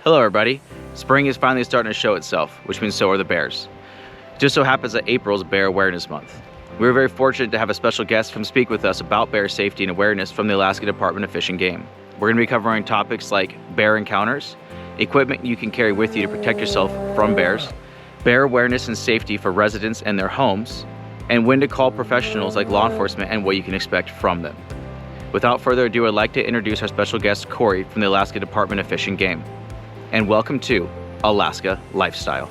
Hello everybody. Spring is finally starting to show itself, which means so are the bears. It just so happens that April is Bear Awareness Month. We were very fortunate to have a special guest come speak with us about bear safety and awareness from the Alaska Department of Fish and Game. We're going to be covering topics like bear encounters, equipment you can carry with you to protect yourself from bears, bear awareness and safety for residents and their homes, and when to call professionals like law enforcement and what you can expect from them. Without further ado, I'd like to introduce our special guest, Cory, from the Alaska Department of Fish and Game. And welcome to Alaska Lifestyle.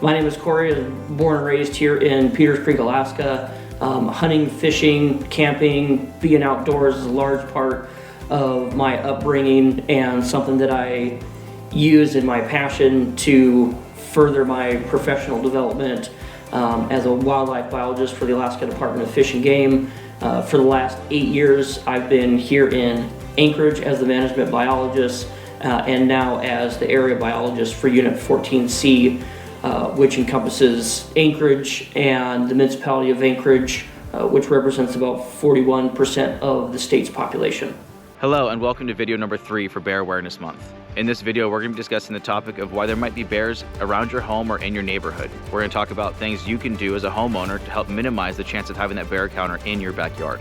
My name is Cory. I'm born and raised here in Peters Creek, Alaska. Hunting, fishing, camping, being outdoors is a large part of my upbringing and something that I use in my passion to further my professional development as a wildlife biologist for the Alaska Department of Fish and Game. For the last 8 years, I've been here in Anchorage as the management biologist and now as the area biologist for Unit 14C, which encompasses Anchorage and the municipality of Anchorage, which represents about 41% of the state's population. Hello and welcome to video number 3 for Bear Awareness Month. In this video, we're going to be discussing the topic of why there might be bears around your home or in your neighborhood. We're going to talk about things you can do as a homeowner to help minimize the chance of having that bear encounter in your backyard.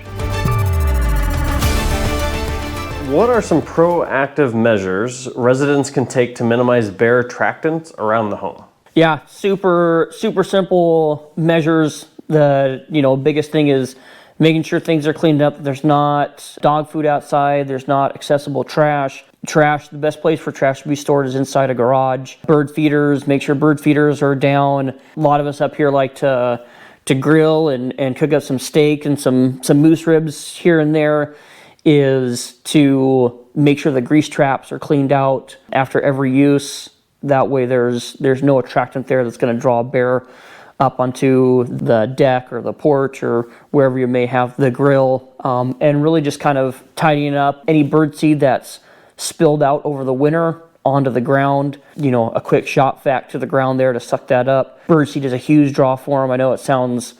What are some proactive measures residents can take to minimize bear attractants around the home? Yeah, super simple measures. The biggest thing is making sure things are cleaned up. There's not dog food outside. There's not accessible trash. The best place for trash to be stored is inside a garage. Bird feeders, make sure bird feeders are down. A lot of us up here like to grill and cook up some steak and some moose ribs here and there, is to make sure the grease traps are cleaned out after every use. That way there's no attractant there that's going to draw a bear up onto the deck or the porch or wherever you may have the grill, and really just kind of tidying up any bird seed that's spilled out over the winter onto the ground. A quick shop vac to the ground there to suck that up. Bird seed is a huge draw for them. I know it sounds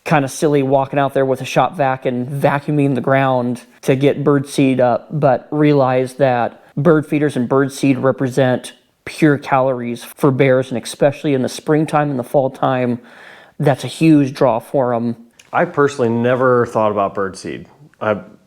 kind of silly walking out there with a shop vac and vacuuming the ground to get bird seed up, but realize that bird feeders and bird seed represent pure calories for bears, and especially in the springtime and the fall time, that's a huge draw for them. I personally never thought about bird seed.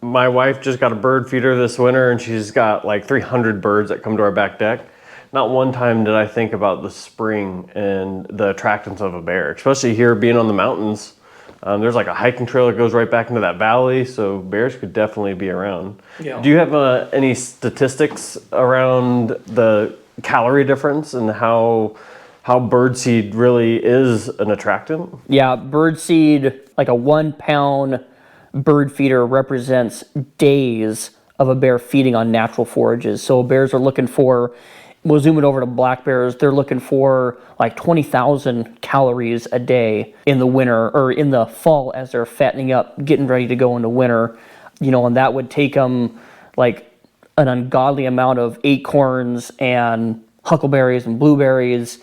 My wife just got a bird feeder this winter and she's got like 300 birds that come to our back deck. Not one time did I think about the spring and the attractants of a bear, especially here being on the mountains. There's like a hiking trail that goes right back into that valley, so bears could definitely be around. Yeah. Do you have any statistics around the calorie difference and how birdseed really is an attractant? Yeah, birdseed, like a 1 pound bird feeder represents days of a bear feeding on natural forages. So bears are looking for, we'll zoom it over to black bears, they're looking for like 20,000 calories a day in the winter or in the fall as they're fattening up, getting ready to go into winter. And that would take them like an ungodly amount of acorns and huckleberries and blueberries,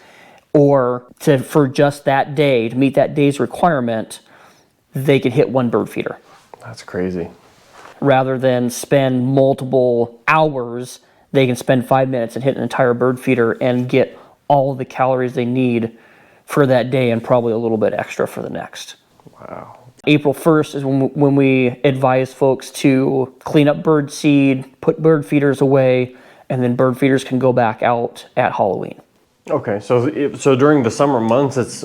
or for just that day, to meet that day's requirement, they could hit one bird feeder. That's crazy. Rather than spend multiple hours, they can spend 5 minutes and hit an entire bird feeder and get all of the calories they need for that day and probably a little bit extra for the next. Wow. April 1st is when we advise folks to clean up bird seed, put bird feeders away, and then bird feeders can go back out at Halloween. Okay, so during the summer months, it's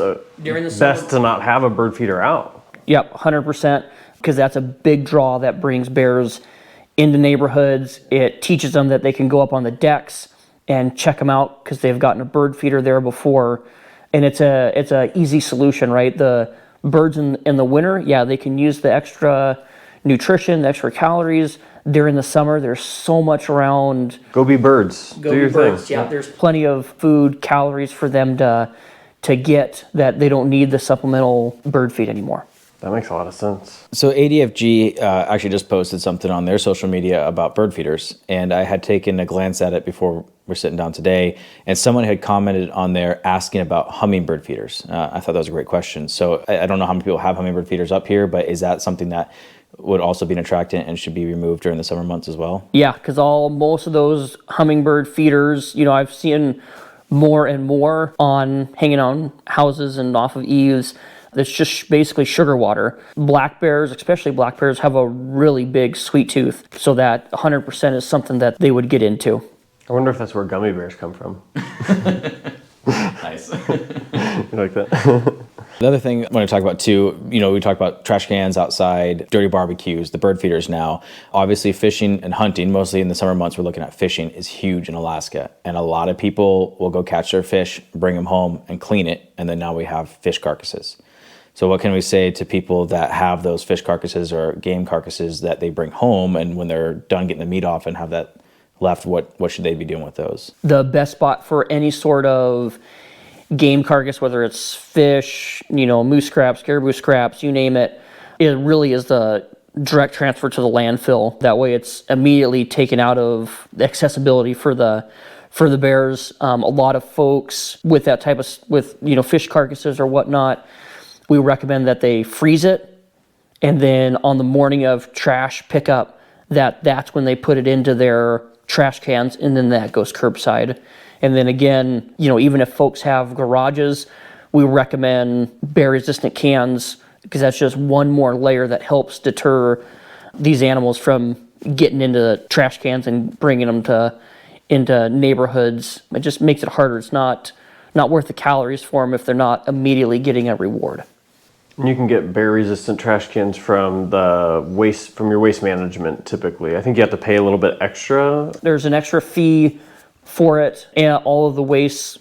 best to not have a bird feeder out. Yep, 100%, because that's a big draw that brings bears into neighborhoods. It teaches them that they can go up on the decks and check them out because they've gotten a bird feeder there before, and it's a easy solution, right? The birds in the winter, yeah, they can use the extra nutrition, the extra calories. During the summer, there's so much around. Go be birds. Do your thing. Yeah, there's plenty of food, calories for them to get that they don't need the supplemental bird feed anymore. That makes a lot of sense. So ADFG actually just posted something on their social media about bird feeders, and I had taken a glance at it before we're sitting down today, and someone had commented on there asking about hummingbird feeders. I thought that was a great question. So I don't know how many people have hummingbird feeders up here, but is that something that would also be an attractant and should be removed during the summer months as well? Yeah, because most of those hummingbird feeders, I've seen more and more hanging on houses and off of eaves. It's just basically sugar water. Black bears, especially black bears, have a really big sweet tooth, so that 100% is something that they would get into. I wonder if that's where gummy bears come from. Nice. You like that? Another thing I want to talk about too, we talk about trash cans outside, dirty barbecues, the bird feeders now. Obviously fishing and hunting, mostly in the summer months we're looking at fishing, is huge in Alaska. And a lot of people will go catch their fish, bring them home and clean it, and then now we have fish carcasses. So what can we say to people that have those fish carcasses or game carcasses that they bring home, and when they're done getting the meat off and have that left, what should they be doing with those? The best spot for any sort of game carcass, whether it's fish, moose scraps, caribou scraps, you name it, it really is the direct transfer to the landfill. That way it's immediately taken out of accessibility for the bears. A lot of folks with that type of, fish carcasses or whatnot, we recommend that they freeze it, and then on the morning of trash pickup, that's when they put it into their trash cans, and then that goes curbside. And then again, even if folks have garages, we recommend bear-resistant cans, because that's just one more layer that helps deter these animals from getting into the trash cans and bringing them into neighborhoods. It just makes it harder. It's not worth the calories for them if they're not immediately getting a reward. And you can get bear-resistant trash cans from your waste management typically. I think you have to pay a little bit extra. There's an extra fee for it, and all of the waste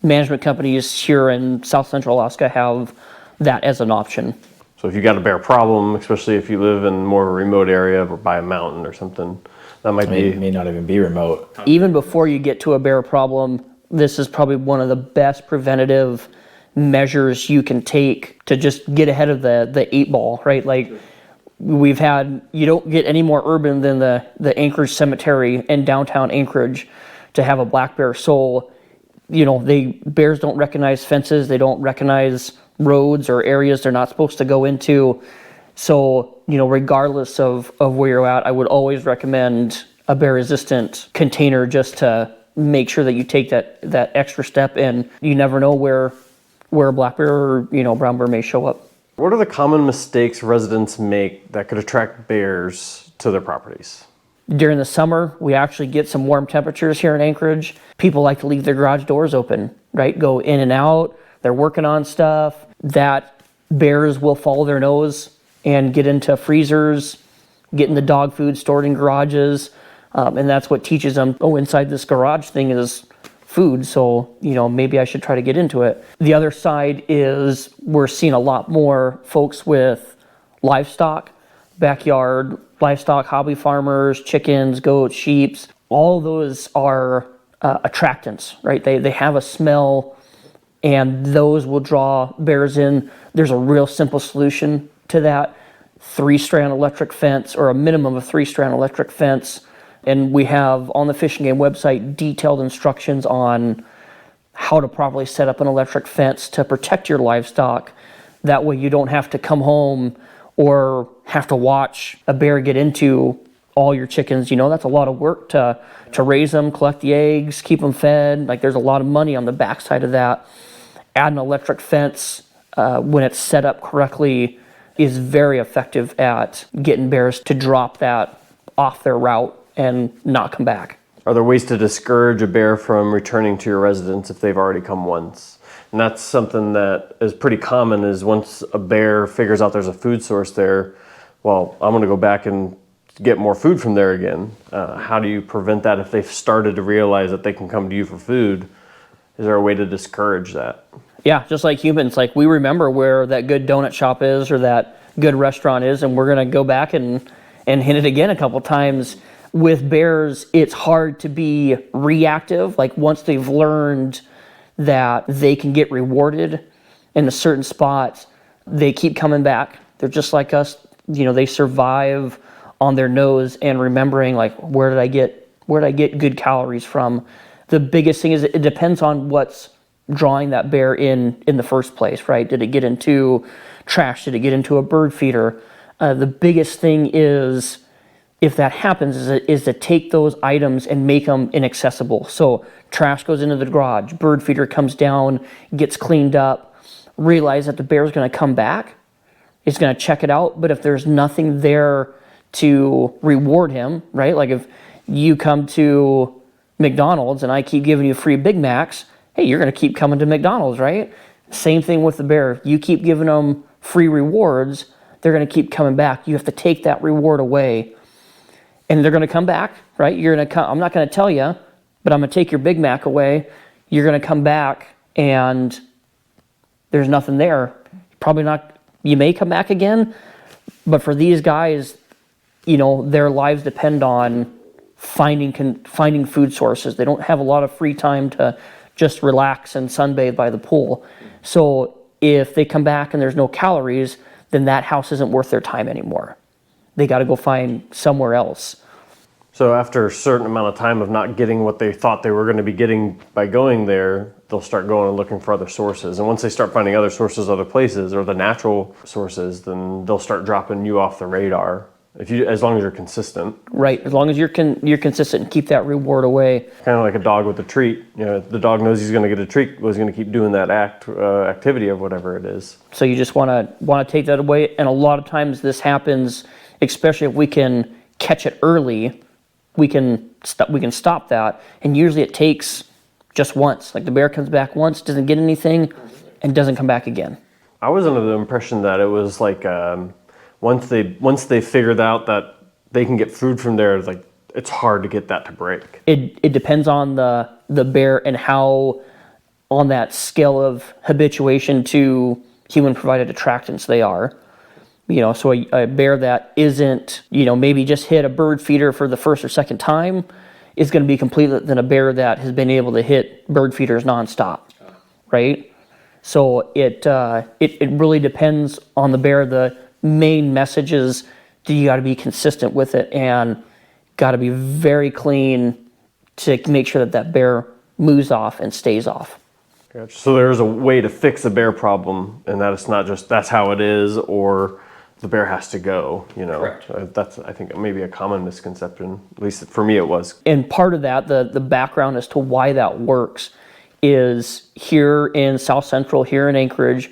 management companies here in South Central Alaska have that as an option. So if you got a bear problem, especially if you live in more of a remote area or by a mountain or something, that may not even be remote. Even before you get to a bear problem, this is probably one of the best preventative measures you can take to just get ahead of the 8-ball, right? Like you don't get any more urban than the Anchorage Cemetery in downtown Anchorage to have a black bear soul. Bears don't recognize fences, they don't recognize roads or areas they're not supposed to go into. So, regardless of where you're at, I would always recommend a bear resistant container, just to make sure that you take that extra step, and you never know where a black bear or brown bear may show up. What are the common mistakes residents make that could attract bears to their properties? During the summer, we actually get some warm temperatures here in Anchorage. People like to leave their garage doors open, right? Go in and out. They're working on stuff. That bears will follow their nose and get into freezers, getting the dog food stored in garages. And that's what teaches them, inside this garage thing is food, so maybe I should try to get into it. The other side is we're seeing a lot more folks with livestock, backyard livestock, hobby farmers, chickens, goats, sheep. All those are attractants, right? They have a smell, and those will draw bears in. There's a real simple solution to that: 3-strand electric fence, or a minimum of 3-strand electric fence. And we have on the Fish and Game website detailed instructions on how to properly set up an electric fence to protect your livestock. That way you don't have to come home or have to watch a bear get into all your chickens. That's a lot of work to raise them, collect the eggs, keep them fed. Like, there's a lot of money on the backside of that. Add an electric fence when it's set up correctly is very effective at getting bears to drop that off their route and not come back. Are there ways to discourage a bear from returning to your residence if they've already come once? And that's something that is pretty common, is once a bear figures out there's a food source there, well, I'm gonna go back and get more food from there again. How do you prevent that if they've started to realize that they can come to you for food? Is there a way to discourage that? Yeah, just like humans, like we remember where that good donut shop is or that good restaurant is, and we're gonna go back and hit it again a couple times. With bears, it's hard to be reactive. Like, once they've learned that they can get rewarded in a certain spot, they keep coming back. They're just like us. They survive on their nose and remembering, like, where did I get good calories from? The biggest thing is it depends on what's drawing that bear in the first place, right? Did it get into trash? Did it get into a bird feeder? The biggest thing is, if that happens, is to take those items and make them inaccessible. So trash goes into the garage, bird feeder comes down, gets cleaned up, realize that the bear's going to come back, it's going to check it out, but if there's nothing there to reward him, right? Like if you come to McDonald's and I keep giving you free Big Macs, hey, you're going to keep coming to McDonald's, right? Same thing with the bear. You keep giving them free rewards, they're going to keep coming back. You have to take that reward away, and they're going to come back, right? You're going to come. I'm not going to tell you, but I'm going to take your Big Mac away. You're going to come back, and there's nothing there. Probably not. You may come back again, but for these guys, you know, their lives depend on finding food sources. They don't have a lot of free time to just relax and sunbathe by the pool. So if they come back and there's no calories, then that house isn't worth their time anymore. They got to go find somewhere else. So after a certain amount of time of not getting what they thought they were going to be getting by going there, they'll start going and looking for other sources. And once they start finding other sources, other places, or the natural sources, then they'll start dropping you off the radar. As long as you're consistent. Right, as long as you're consistent and keep that reward away. Kind of like a dog with a treat. You know, the dog knows he's going to get a treat, but he's going to keep doing that activity of whatever it is. So you just want to take that away, and a lot of times this happens, especially if we can catch it early. We can stop that, and usually it takes just once. Like the bear comes back once, doesn't get anything, and doesn't come back again. I was under the impression that it was like once they figured out that they can get food from there, like it's hard to get that to break. It depends on the bear and how on that scale of habituation to human provided attractants they are. You know, so a bear that isn't, you know, maybe just hit a bird feeder for the first or second time is going to be completely different than a bear that has been able to hit bird feeders nonstop, right? So it really depends on the bear. The main message is you got to be consistent with it and got to be very clean to make sure that bear moves off and stays off. Gotcha. So there's a way to fix a bear problem, and that it's not just that's how it is, or the bear has to go, you know. Correct. That's, I think, maybe a common misconception. At least for me it was. And part of that, the background as to why that works is here in South Central, here in Anchorage,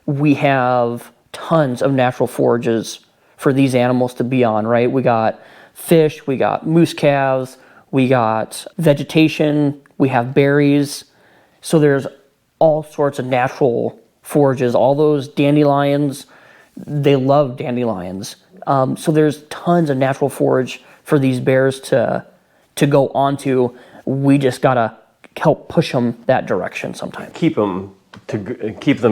we have tons of natural forages for these animals to be on, right? We got fish, we got moose calves, we got vegetation, we have berries. So there's all sorts of natural forages. All those dandelions, they love dandelions. So there's tons of natural forage for these bears to go onto. We just gotta help push them that direction sometimes. Keep them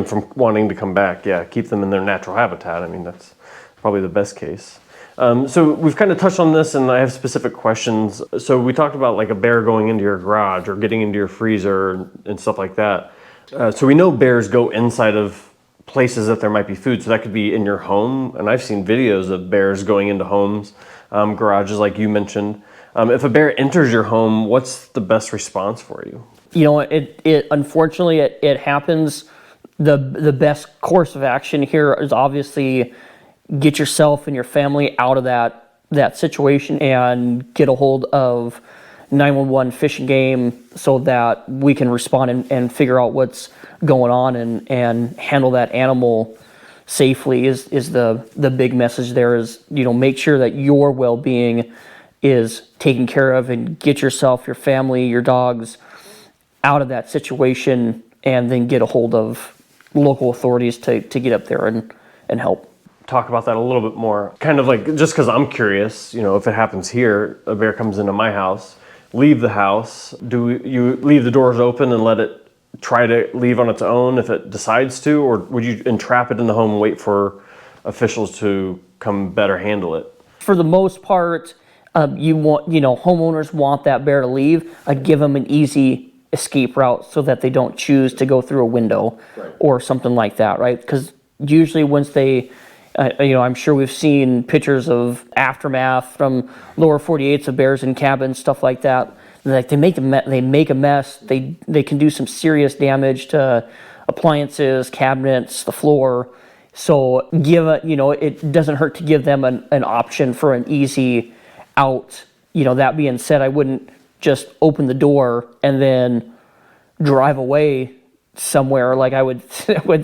from wanting to come back. Yeah, keep them in their natural habitat. I mean, that's probably the best case. So we've kind of touched on this, and I have specific questions. So we talked about like a bear going into your garage or getting into your freezer and stuff like that. So we know bears go inside of places that there might be food. So that could be in your home, and I've seen videos of bears going into homes, garages like you mentioned. If a bear enters your home, what's the best response for you? You know, it unfortunately it happens. The best course of action here is obviously get yourself and your family out of that situation and get a hold of 911 Fish and Game so that we can respond and figure out what's going on and handle that animal safely is the big message there. Is, you know, make sure that your well-being is taken care of and get yourself, your family, your dogs out of that situation, and then get a hold of local authorities to get up there and help. Talk about that a little bit more. Kind of like, just because I'm curious, you know, if it happens here, a bear comes into my house, leave the house, do you leave the doors open and let it try to leave on its own if it decides to, or would you entrap it in the home and wait for officials to come better handle it? For the most part, homeowners want that bear to leave. I'd give them an easy escape route so that they don't choose to go through a window or something like that, right? Because usually once they, I'm sure we've seen pictures of aftermath from lower 48s of bears in cabins, stuff like that. Like they make a mess. They can do some serious damage to appliances, cabinets, the floor, So it doesn't hurt to give them an option for an easy out. That being said, I wouldn't just open the door and then drive away somewhere. Like I would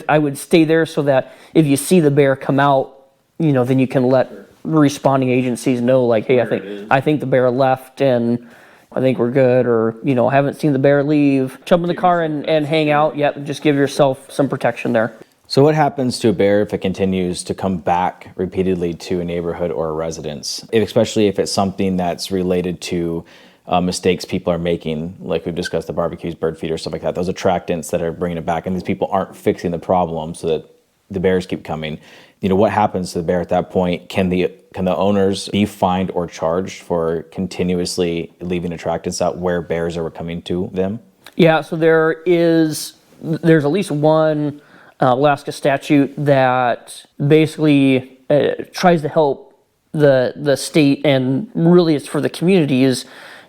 I would stay there so that if you see the bear come out, then you can let responding agencies know, like, hey, I think the bear left and I think we're good, or haven't seen the bear leave. Jump in the car and hang out. Yep, just give yourself some protection there. So what happens to a bear if it continues to come back repeatedly to a neighborhood or a residence, especially if it's something that's related to mistakes people are making, like we've discussed, the barbecues, bird feeders, stuff like that, those attractants that are bringing it back, and these people aren't fixing the problem so that the bears keep coming. What happens to the bear at that point? Can the owners be fined or charged for continuously leaving attractants out where bears are coming to them? Yeah, so there's at least one Alaska statute that basically tries to help the state, and really it's for the communities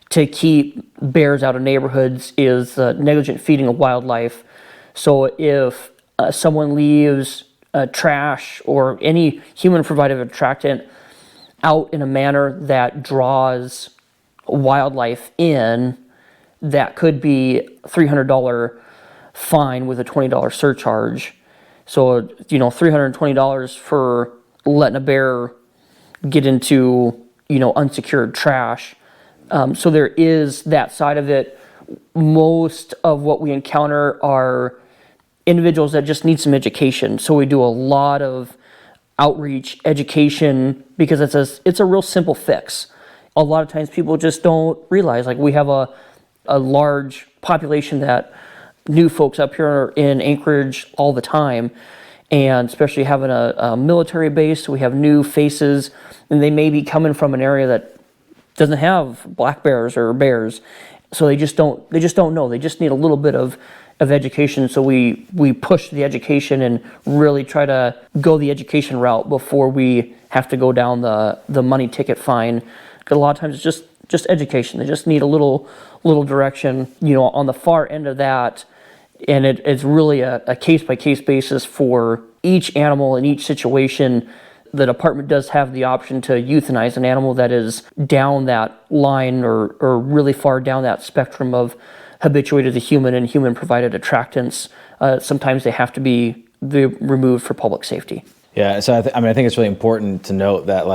to keep bears out of neighborhoods, is negligent feeding of wildlife. So if someone leaves trash or any human-provided attractant out in a manner that draws wildlife in, that could be a $300 fine with a $20 surcharge. So, $320 for letting a bear get into, unsecured trash. So there is that side of it. Most of what we encounter are individuals that just need some education. So we do a lot of outreach, education, because it's a real simple fix. A lot of times people just don't realize, like, we have a large population that new folks up here in Anchorage all the time, and especially having a military base, we have new faces, and they may be coming from an area that doesn't have black bears or bears, so they just don't know. They just need a little bit of education. So we push the education and really try to go the education route before we have to go down the money ticket fine. Because a lot of times it's just education. They just need a little direction. On the far end of that, and it's really a case-by-case basis for each animal in each situation. The department does have the option to euthanize an animal that is down that line or really far down that spectrum of habituated to human and human-provided attractants. Sometimes they have to be removed for public safety. Yeah, so I think it's really important to note that,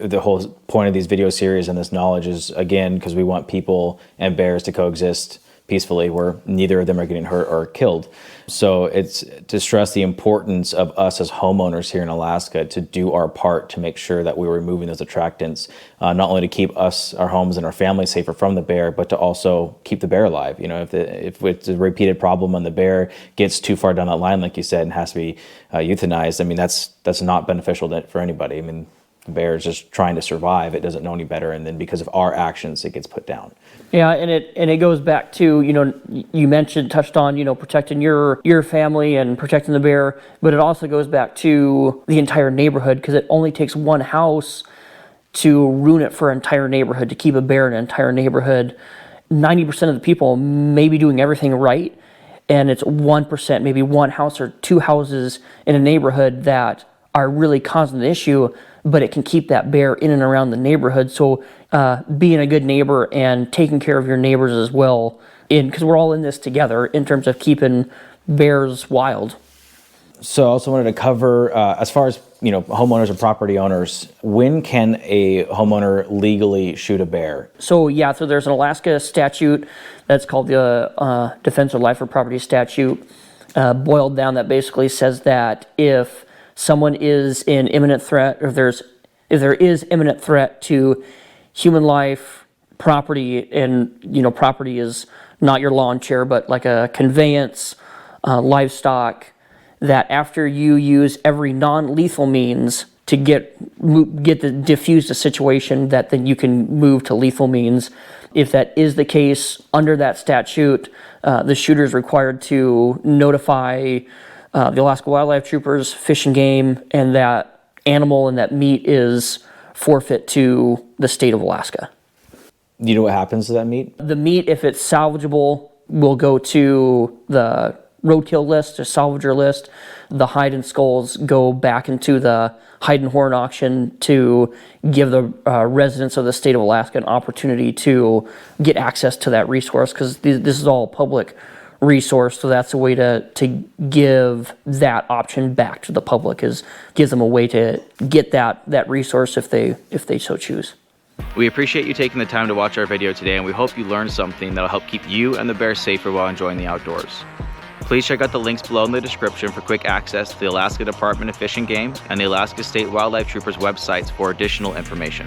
the whole point of these video series and this knowledge is, again, because we want people and bears to coexist peacefully where neither of them are getting hurt or killed. So it's to stress the importance of us as homeowners here in Alaska to do our part to make sure that we're removing those attractants, not only to keep us, our homes, and our families safer from the bear, but to also keep the bear alive. If it's a repeated problem and the bear gets too far down that line, like you said, and has to be euthanized, that's not beneficial for anybody. The bear is just trying to survive. It doesn't know any better, and then because of our actions, it gets put down. Yeah, and it goes back to, you touched on, protecting your family and protecting the bear, but it also goes back to the entire neighborhood, because it only takes one house to ruin it for an entire neighborhood, to keep a bear in an entire neighborhood. 90% of the people may be doing everything right, and it's 1%, maybe one house or two houses in a neighborhood that are really causing the issue, but it can keep that bear in and around the neighborhood. So being a good neighbor and taking care of your neighbors as well, because we're all in this together in terms of keeping bears wild. So I also wanted to cover, as far as homeowners or property owners, when can a homeowner legally shoot a bear? So there's an Alaska statute that's called the Defense of Life or Property Statute, boiled down, that basically says that if someone is in imminent threat, or if there is imminent threat to human life, property, and property is not your lawn chair, but like a conveyance, livestock, that after you use every non-lethal means to diffuse the situation, that then you can move to lethal means. If that is the case, under that statute, the shooter is required to notify the Alaska Wildlife Troopers, Fish and Game, and that animal and that meat is forfeit to the state of Alaska. Do you know what happens to that meat? The meat, if it's salvageable, will go to the roadkill list, a salvager list. The hide and skulls go back into the hide and horn auction to give the residents of the state of Alaska an opportunity to get access to that resource, because this is all public resource. So that's a way to give that option back to the public, is gives them a way to get that resource if they so choose. We appreciate you taking the time to watch our video today, and we hope you learned something that'll help keep you and the bears safer while enjoying the outdoors. Please check out the links below in the description for quick access to the Alaska Department of Fish and Game and the Alaska State Wildlife Troopers websites for additional information.